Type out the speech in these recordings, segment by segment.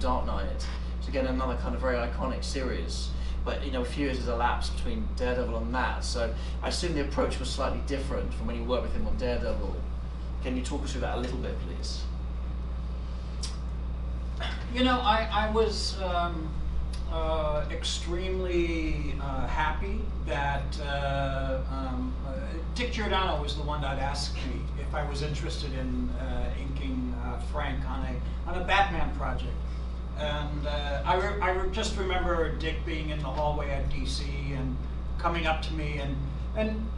Dark Knight. So again, another kind of very iconic series. But a few years has elapsed between Daredevil and that. So I assume the approach was slightly different from when you worked with him on Daredevil. Can you talk us through that a little bit, please? I was extremely happy that Dick Giordano was the one that asked me if I was interested in inking Frank on a Batman project. And I just remember Dick being in the hallway at DC and coming up to me, and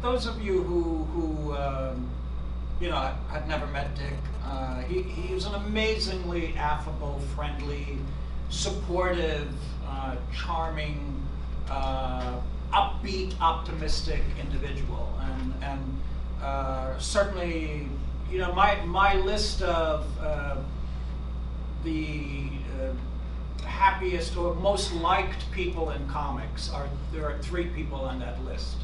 those of you who had never met Dick, he was an amazingly affable, friendly, supportive, charming, upbeat, optimistic individual, and certainly, my list of the happiest or most liked people in comics there are 3 people on that list.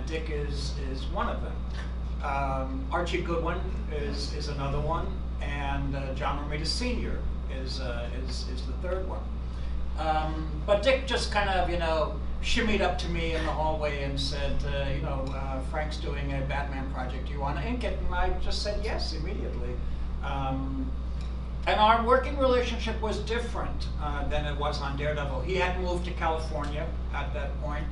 Dick is one of them. Archie Goodwin is another one, and John Romita Sr. is the 3rd one. But Dick just kind of shimmied up to me in the hallway and said, Frank's doing a Batman project. Do you want to ink it? And I just said yes immediately. And our working relationship was different than it was on Daredevil. He had moved to California at that point,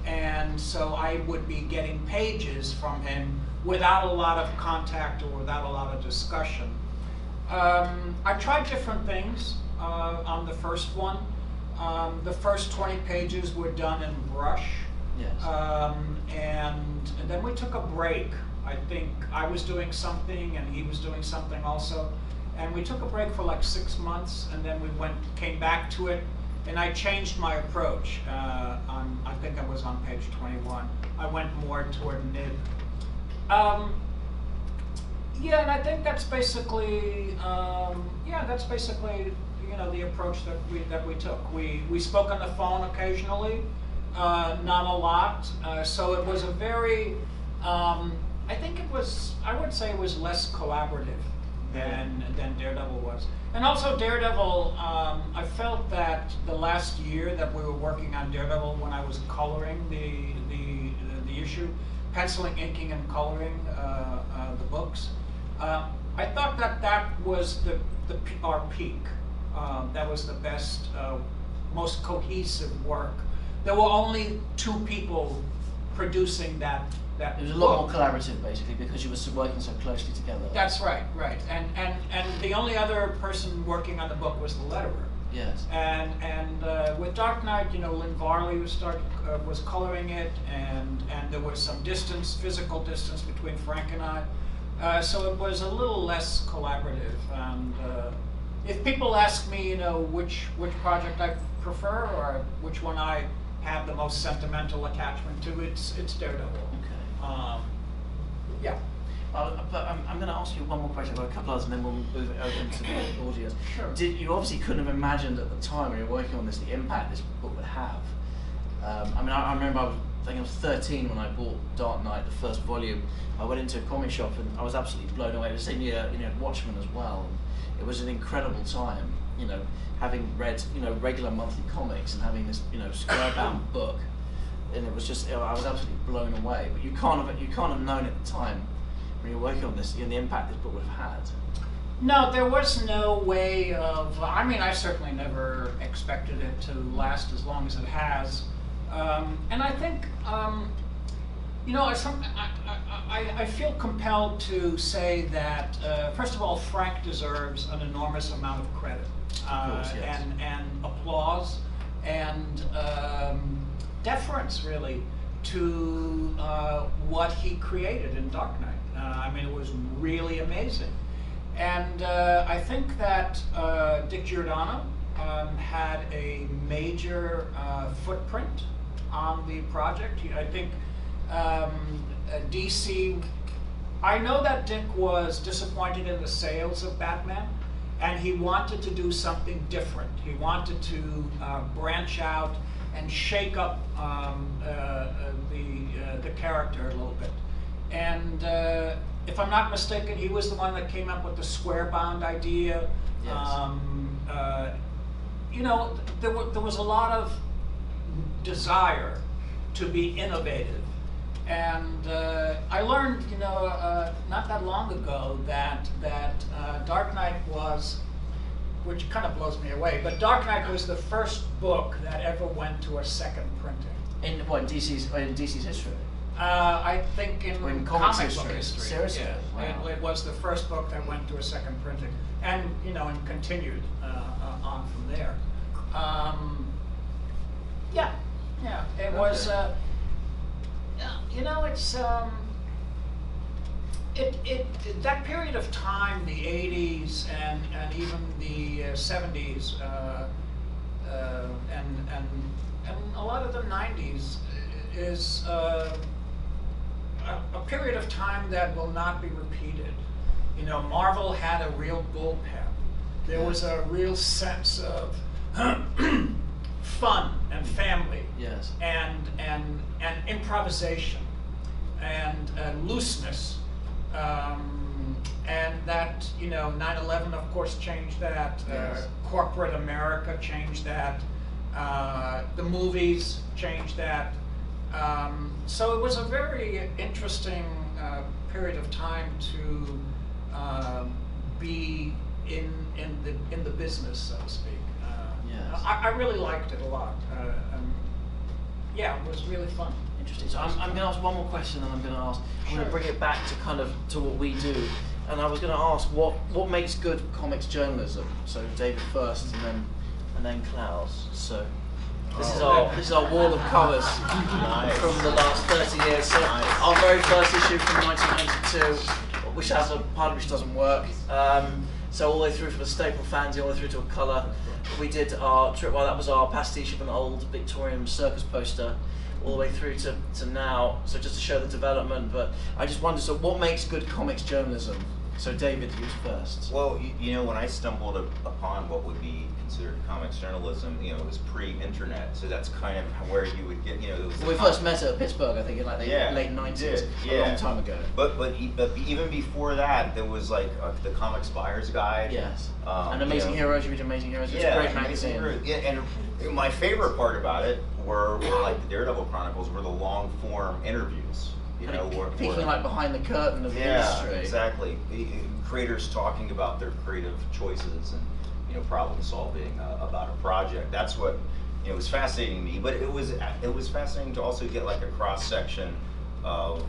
and so I would be getting pages from him without a lot of contact or without a lot of discussion. I tried different things on the first one. The first 20 pages were done in brush. Yes. And then we took a break. I think I was doing something and he was doing something also. And we took a break for like 6 months, and then we came back to it, and I changed my approach. I think I was on page 21. I went more toward nib. Yeah, and I think that's basically, the approach that we took. We spoke on the phone occasionally, not a lot. So it was a very, I would say it was less collaborative than Daredevil was. And also Daredevil, I felt that the last year that we were working on Daredevil, when I was coloring the issue, penciling, inking, and coloring the books, I thought that was our peak. That was the best, most cohesive work. There were only 2 people producing that. It was a lot more collaborative, basically, because you were working so closely together. That's right, right. And the only other person working on the book was the letterer. Yes. And with Dark Knight, Lynn Varley was coloring it, and there was some distance, physical distance between Frank and I. So it was a little less collaborative. And if people ask me, which project I prefer or which one I have the most sentimental attachment to, it's Daredevil. Yeah. But I'm going to ask you one more question. I've got a couple others, and then we'll move it over to the audience. Sure. You obviously couldn't have imagined at the time when you were working on this the impact this book would have. I remember I think I was 13 when I bought Dark Knight, the first volume. I went into a comic shop and I was absolutely blown away. It was the same year, Watchmen as well. It was an incredible time, having read, regular monthly comics and having this, square-bound book. And it was just, I was absolutely blown away. But you can't have known at the time when you're working on this, the impact this book would have had. No, there was no way of. I certainly never expected it to last as long as it has. And I think, I feel compelled to say that first of all, Frank deserves an enormous amount of credit, of course, yes. and applause, and deference, really, to what he created in Dark Knight. It was really amazing. And I think that Dick Giordano had a major footprint on the project. I think DC, I know that Dick was disappointed in the sales of Batman, and he wanted to do something different. He wanted to branch out and shake up the character a little bit. And if I'm not mistaken, he was the one that came up with the square-bound idea. Yes. you know, there was a lot of desire to be innovative. And I learned, you know, not that long ago that Dark Knight was, which kind of blows me away, but Dark Knight was the first book that ever went to a second printing. In what, DC's history? I think in comics comic book history. history. Seriously? Yeah. Wow. It was the first book that went to a second printing, and you know, and continued on from there. Yeah, it was. You know, it's that period of time, the '80s and even the '70s, and a lot of the '90s is a period of time that will not be repeated. You know, Marvel had a real bullpen. There was a real sense of fun and family, yes, and improvisation and looseness, and that, you know, 9/11 of course changed that. Yes. Corporate America changed that. The movies changed that. So it was a very interesting period of time to be in the business, so to speak. Yes. I really liked it a lot. Yeah, it was really fun. Interesting. So I'm going to ask one more question, and I'm going to bring it back to kind of to what we do. And I was going to ask what makes good comics journalism. So David first, and then Klaus. So this is our wall of covers from the last 30 years. So our very first issue from 1992, which has a part of which doesn't work. So all the way through from a staple fanzine, all the way through to a colour. We did our Tripwire, that was our pastiche of an old Victorian circus poster, all the way through to now, so just to show the development. But I just wonder, so what makes good comics journalism? So David, who's first? Well, you know, when I stumbled upon what would be considered comics journalism, you know, it was pre-internet, so that's kind of where you would get, you know, it was We first met at Pittsburgh, I think, in like the late 90s, a long time ago. But even before that, there was like the Comics Buyer's Guide. Yes. And Amazing Heroes, you read Amazing Heroes, it's a great magazine. And my favorite part about it were like the Daredevil Chronicles, were the long form interviews. You know, peeking like behind the curtain of the industry. Yeah, exactly. Creators talking about their creative choices and, you know, problem solving about a project. That's what, you know, was fascinating to me. But it was fascinating to also get like a cross section of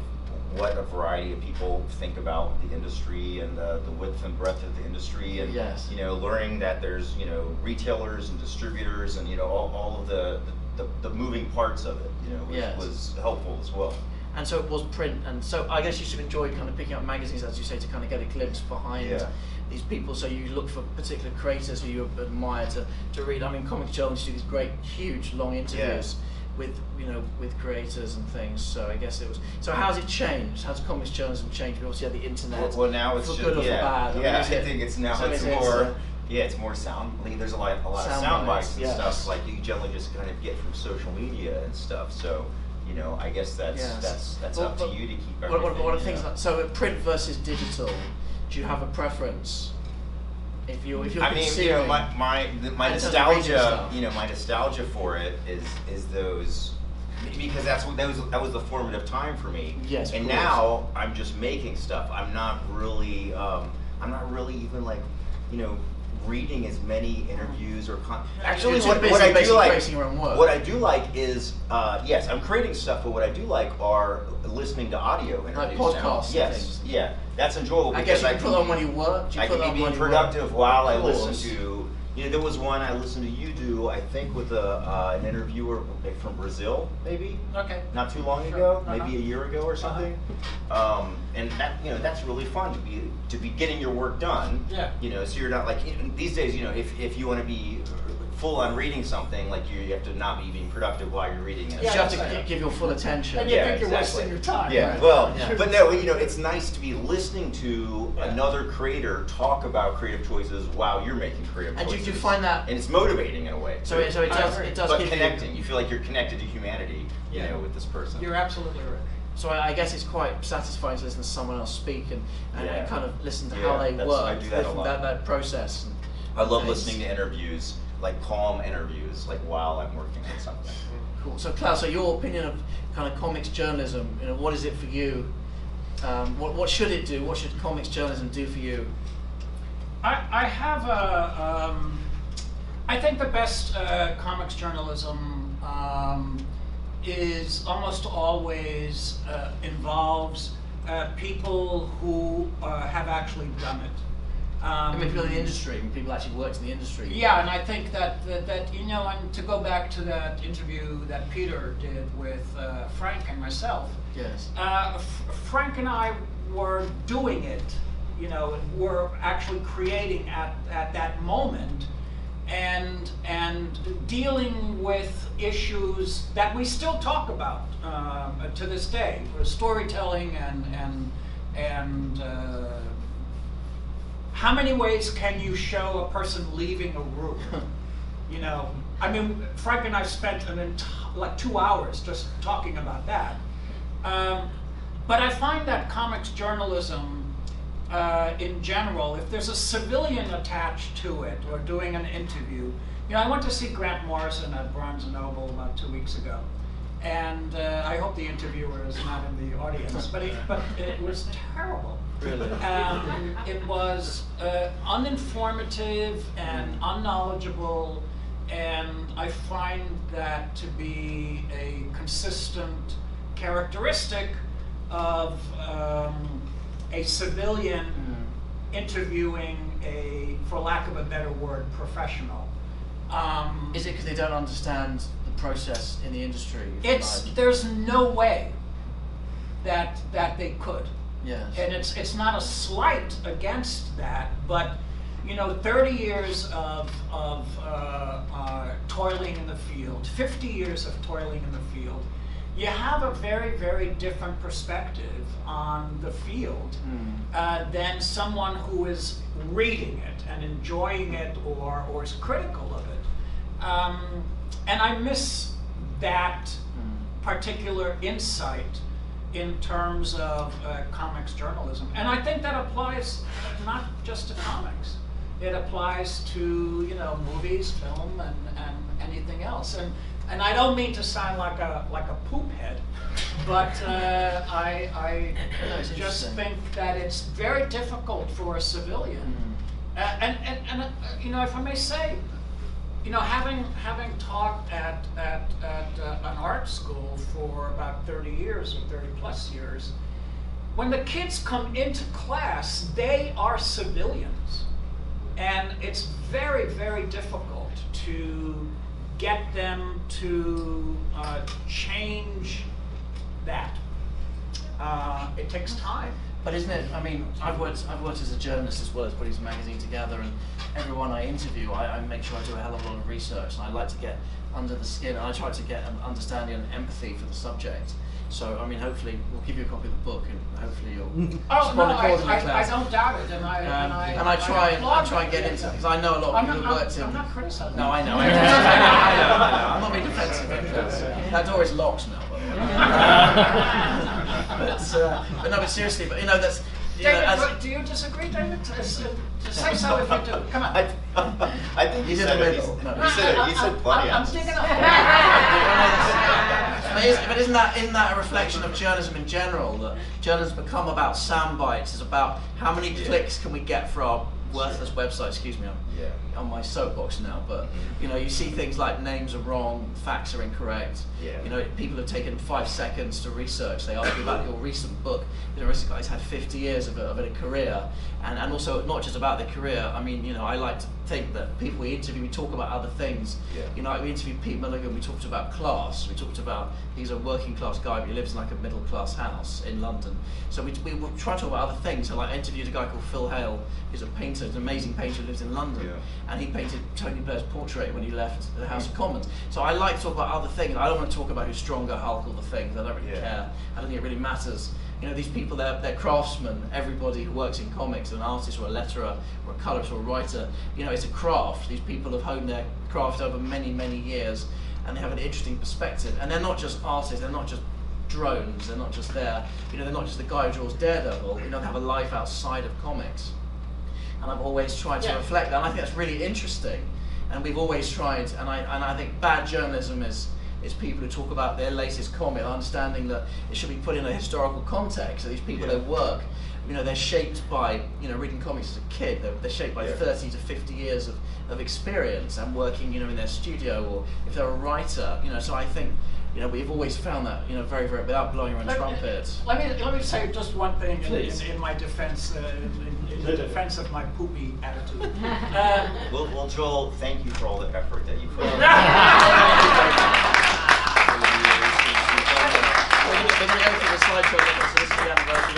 what a variety of people think about the industry and the width and breadth of the industry, and yes, you know, learning that there's, you know, retailers and distributors and, you know, all of the moving parts of it, you know, which was helpful as well. And so it was print, and so I guess you should enjoy kind of picking up magazines, as you say, to kind of get a glimpse behind these people. So you look for particular creators who you admire to read. I mean, comics journalists do these great, huge, long interviews with, you know, with creators and things. So I guess it was. So how's it changed? How's comics journalism changed? We obviously have the internet. Well, now it's for just, good or for bad. I think it's now it's more. Yeah, it's more sound. I mean, there's a lot of sound bites and stuff like you generally just kind of get from social media and stuff. So, you know, I guess that's up to you to keep everything. What are things like, so print versus digital? Do you have a preference? If you're I mean, you know, my nostalgia, you know, my nostalgia for it is those, because that was the formative time for me. Yes. And now I'm just making stuff. I'm not really even like, you know, reading as many interviews or actually what I do like is yes, I'm creating stuff, but what I do like are listening to audio interviews. Like podcasts. Yes, yeah, that's enjoyable. I guess you can put on when you work. I can be productive while I listen to. You know, there was one I listened to you do, I think, with an interviewer from Brazil, maybe. Okay. Not too long ago, maybe a year ago or something. And that, you know, that's really fun to be getting your work done. Yeah. You know, so you're not like these days. You know, if you want to be full on reading something, like you have to not be being productive while you're reading it. Yeah, you have to give your full attention. And you think you're wasting your time. Yeah, right? well, but no, you know, it's nice to be listening to another creator talk about creative choices while you're making creative choices. And do you find that? And it's motivating in a way. So it does. But connecting, you feel like you're connected to humanity, you know, with this person. You're absolutely right. So I guess it's quite satisfying to listen to someone else speak and kind of listen to how they work. I do that a lot. That process. I love And listening to interviews, like calm interviews, like while I'm working on something. Cool. So Klaus, so your opinion of kind of comics journalism, you know, what is it for you? What should it do? What should comics journalism do for you? I have a, I think the best comics journalism is almost always involves people who have actually done it. I mean, people in the industry, people actually worked in the industry. Yeah, and I think that you know, and to go back to that interview that Peter did with Frank and myself. Yes. Frank and I were doing it, you know, were actually creating at that moment, and dealing with issues that we still talk about to this day, storytelling and how many ways can you show a person leaving a room? You know, I mean, Frank and I spent like 2 hours just talking about that. But I find that comics journalism, in general, if there's a civilian attached to it or doing an interview, you know, I went to see Grant Morrison at Barnes & Noble about 2 weeks ago, and I hope the interviewer is not in the audience, but it was terrible. Really? It was uninformative and unknowledgeable, and I find that to be a consistent characteristic of a civilian interviewing a, for lack of a better word, professional. Is it because they don't understand the process in the industry? There's no way that they could. Yes. And it's not a slight against that, but you know, 30 years of toiling in the field, 50 years of toiling in the field, you have a very, very different perspective on the field than someone who is reading it and enjoying it or is critical of it. And I miss that particular insight in terms of comics journalism. And I think that applies not just to comics. It applies to, you know, movies, film, and anything else. And I don't mean to sound like a poop head, but I just think that it's very difficult for a civilian. And you know, if I may say, you know, having taught at an art school for about 30 years or 30 plus years, when the kids come into class, they are civilians. And it's very, very difficult to get them to change that. It takes time. But isn't it? I mean, I've worked as a journalist as well as putting this magazine together, and everyone I interview, I make sure I do a hell of a lot of research, and I like to get under the skin, and I try to get an understanding and empathy for the subject. So, I mean, hopefully, we'll give you a copy of the book, and hopefully you'll Oh no, respond accordingly, I Klaus. don't doubt it, and I try and get into it because I know a lot of people who worked in. I'm not criticizing. No, I know. I know. I'm not being defensive. That door is locked now, by the way. But no, but seriously, but you know that's. You know, David, do you disagree, David? Say so if you do. Come on. I think He's you in said the it. middle. No. You said plenty. I'm digging up. But isn't that a reflection of journalism in general? That journalism become about sound bites. It's about how many clicks can we get for our worthless website. Excuse me, I'm on my soapbox now. But you know, you see things like names are wrong, facts are incorrect. Yeah. You know, people have taken 5 seconds to research. They ask you about your recent book. You know, this guy's had 50 years of a career, and also not just about their career. I mean, you know, I like to think that people we interview, we talk about other things. Yeah. You know, like we interviewed Pete Milligan. We talked about class. We talked about he's a working class guy, but he lives in like a middle class house in London. So we were trying to talk about other things. So like I interviewed a guy called Phil Hale, who's a painter, an amazing painter who lives in London, and he painted Tony Blair's portrait when he left the House of Commons. So I like to talk about other things. I don't want to talk about who's stronger, Hulk, or the things. I don't really care. I don't think it really matters. You know, these people, they're craftsmen. Everybody who works in comics, an artist or a letterer or a colorist or a writer, you know, it's a craft. These people have honed their craft over many, many years, and they have an interesting perspective. And they're not just artists, they're not just drones, they're not just there, you know, they're not just the guy who draws Daredevil, you know, they have a life outside of comics. and I've always tried to reflect that. And I think that's really interesting. And we've always tried, and I think bad journalism is people who talk about their latest comic, understanding that it should be put in a historical context. So these people, their work, they're shaped by, reading comics as a kid. They're shaped by 30 to 50 years of experience and working, in their studio, or if they're a writer, So I think, we've always found that, very, very, without blowing your own trumpet. Let me say just one thing in my defense, in the Yeah. defense of my poopy attitude. Well, Joel, thank you for all the effort that you put in.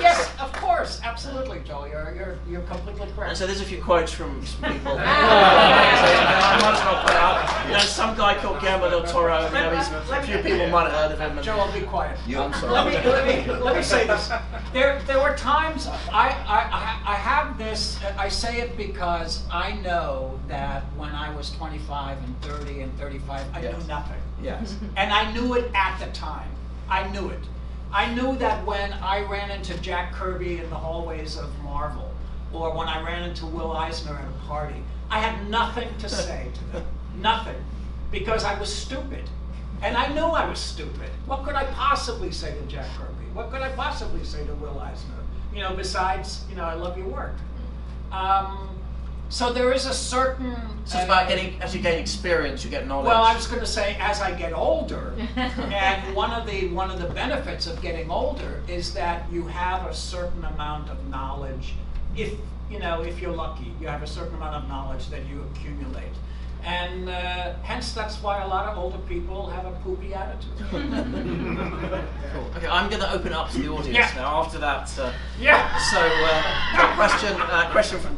Yes, of course, absolutely, Joel. You're completely correct. And so there's a few quotes from some people. I might as well put out. Some guy called Guillermo del Toro. A few people might have heard of him. Joel, be quiet. I'm sorry. Let me say this. There were times I have this. I say it because I know that when I was 25 and 30 and 35, I knew nothing. Yes. And I knew it at the time. I knew it. I knew that when I ran into Jack Kirby in the hallways of Marvel, or when I ran into Will Eisner at a party, I had nothing to say to them. Nothing. Because I was stupid. And I knew I was stupid. What could I possibly say to Jack Kirby? What could I possibly say to Will Eisner? Besides, I love your work. So there is a certain... So it's about as you gain experience, you get knowledge. Well, I was going to say, as I get older, and one of the benefits of getting older is that you have a certain amount of knowledge. If you're lucky, you have a certain amount of knowledge that you accumulate, and hence that's why a lot of older people have a poopy attitude. Cool. Okay, I'm going to open it up to the audience now. After that, So, question from.